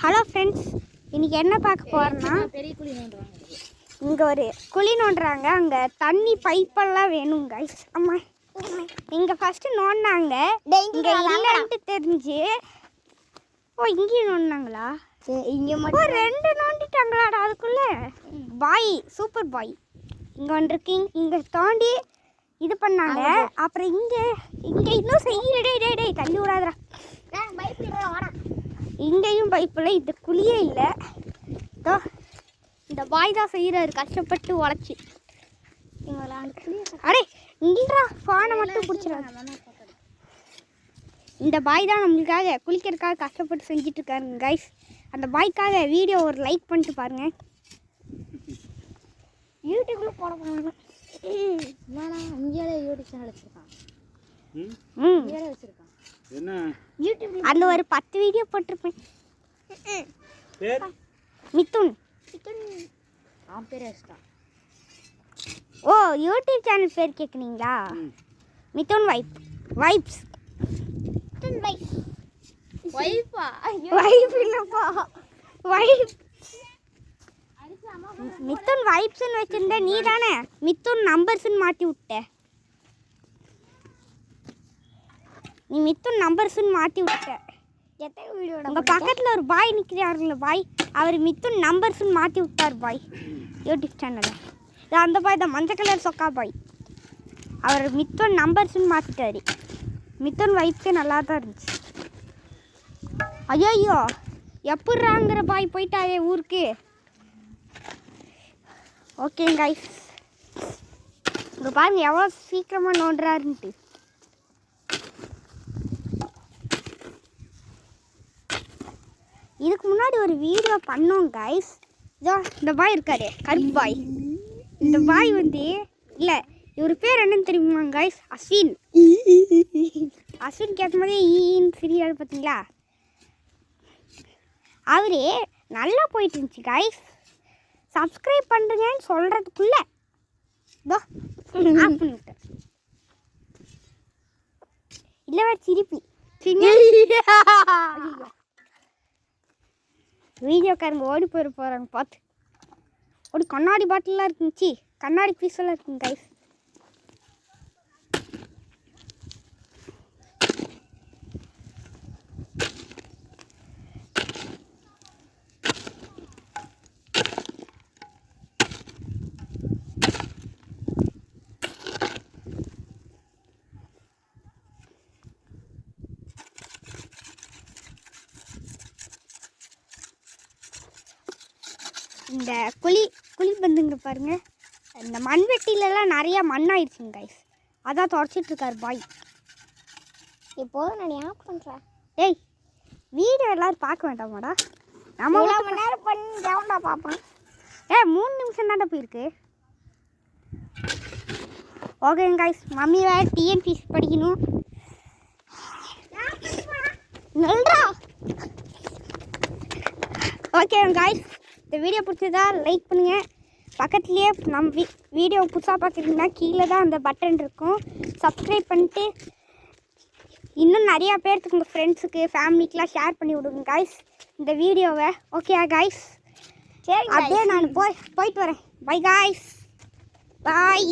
Hello friends, இன்றைக்கி என்ன பார்க்க போகிறோன்னா பெரிய குழி நோண்டுறாங்க. இங்கே ஒரு குழி நோண்டுறாங்க. அங்கே தண்ணி பைப்பெல்லாம் வேணும் கைஸ். அம்மா இங்கே ஃபஸ்ட்டு நோண்டினாங்க, இங்கே இல்லைன்ட்டு தெரிஞ்சு. ஓ, இங்கேயும் நோண்டினாங்களா? இங்கே மட்டும் 2 நோண்டிட்டாங்களாடா அதுக்குள்ளே. பாய், சூப்பர் பாய். இங்கே வந்துருக்கீங்க, இங்கே தோண்டி இது பண்ணாங்க. அப்புறம் இங்கே இன்னும் செய்ய தள்ளி விடாதரா. இங்கேயும் பைப்பில் இந்த குழியே இல்லை. இந்த பாய் தான் செய்கிறாரு கஷ்டப்பட்டு உழைச்சி. அடே இங்கேடா ஃபோனை மட்டும் பிடிச்சிடாங்க. இந்த பாய் தான் நம்மளுக்காக குளிக்கிறதுக்காக கஷ்டப்பட்டு செஞ்சுட்டு இருக்காருங்க கைஸ். அந்த பாய்க்காக வீடியோ ஒரு லைக் பண்ணிட்டு பாருங்கள். யூடியூப்ல போட போனாங்க. இந்தியாவில் யூடியூப் சேனல் வச்சுருக்கான். இந்தியாவில் வச்சுருக்கான். என்ன யூடியூப்ல அந்த ஒரு 10 வீடியோ போட்டிருப்பேன். மிதுன் அவன் பேர் வச்சுட்டான். ஓ, யூடியூப் சேனல் பேர் கேட்குறீங்களா? மிதுன் வைப்ஸ். வைஃபா வைப் இல்லைப்பா, வைப். மிதுன் வைப்ஸ்ன்னு வச்சிருந்த நீ தானே மிதுன் நம்பர்ஸ்ன்னு மாற்றி விட்ட. நீ மிதுன் நம்பர்ஸ்ன்னு மாற்றி விட்ட. எத்தனை வீடியோ? உங்கள் பக்கத்தில் ஒரு பாய் நிற்கிறாருங்கள பாய், அவர் மிதுன் நம்பர்ஸ்ன்னு மாற்றி விட்டார் பாய் யூடியூப் சேனலில். இது அந்த பாய் தான், மஞ்சள் கலர் சொக்கா பாய். அவர் மிதுன் நம்பர்ஸ்ன்னு மாற்றிட்டாரு. மிதுன் வைப்ஸே நல்லா தான் இருந்துச்சு. ஐயோ, எப்பட்றாங்கிற பாய் போயிட்டாவே ஊருக்கு. ஓகே கைஸ், இங்கே பாருங்க எவ்வளோ சீக்கிரமாக நோண்டுறாருன்ட்டு. இதுக்கு முன்னாடி ஒரு வீடியோ பண்ணோம் கைஸ். இதோ இந்த பாய் இருக்காரு, கருப்பு பாய். இந்த பாய் வந்து இல்லை, இவர் பேர் என்னன்னு தெரியுமா கைஸ்? அஸ்வின். அஸ்வின் கேட்கும் போதே ஈன்னு சிரியாரு பார்த்தீங்களா? அவரே நல்லா போயிட்டு இருந்துச்சு கைஸ். சப்ஸ்கிரைப் பண்ணுறீங்கன்னு சொல்கிறதுக்குள்ளே இதோ ஆஃப் பண்ணிவிட்டேன். இல்லை வேறு திருப்பி வீடியோக்காரங்க ஓடி போகிறாங்க பார்த்து. ஒரு கண்ணாடி பாட்டிலாம் இருக்குச்சு, கண்ணாடி பீஸெல்லாம் இருக்குங்க கைஸ். இந்த குழி பந்துங்க பாருங்க, இந்த மண்வெட்டிலெல்லாம் நிறையா மண் ஆயிடுச்சுங்க கைஸ். அதான் தொடச்சிட்ருக்காரு பாய். இப்போது நான் ஆஃப் பண்ணுறேன். ஏய், வீடியோ எல்லோரும் பார்க்க வேண்டாமாடா? நம்ம 1 மணி நேரம் பண்ணி ஜவுண்டா பார்ப்பேன். 3 நிமிஷம் தாண்டா போயிருக்கு. ஓகேங்க கைஸ், மம்மி வேறு டிஎன்பிசி படிக்கணும். நல்றா. ஓகே கைஸ், இந்த வீடியோ பிடிச்சதா லைக் பண்ணுங்கள். பக்கத்துலேயே நம்ம வீடியோ புதுசாக பார்க்குறீங்கன்னா கீழே தான் அந்த பட்டன் இருக்கும், சப்ஸ்கிரைப் பண்ணிட்டு இன்னும் நிறையா பேர்த்துக்கு உங்கள் ஃப்ரெண்ட்ஸுக்கு ஃபேமிலிக்கெலாம் ஷேர் பண்ணி விடுங்க கைஸ் இந்த வீடியோவை. ஓகே கைஸ், சரி அப்படியே நான் போயிட்டு வரேன். பை கைஸ், பாய்.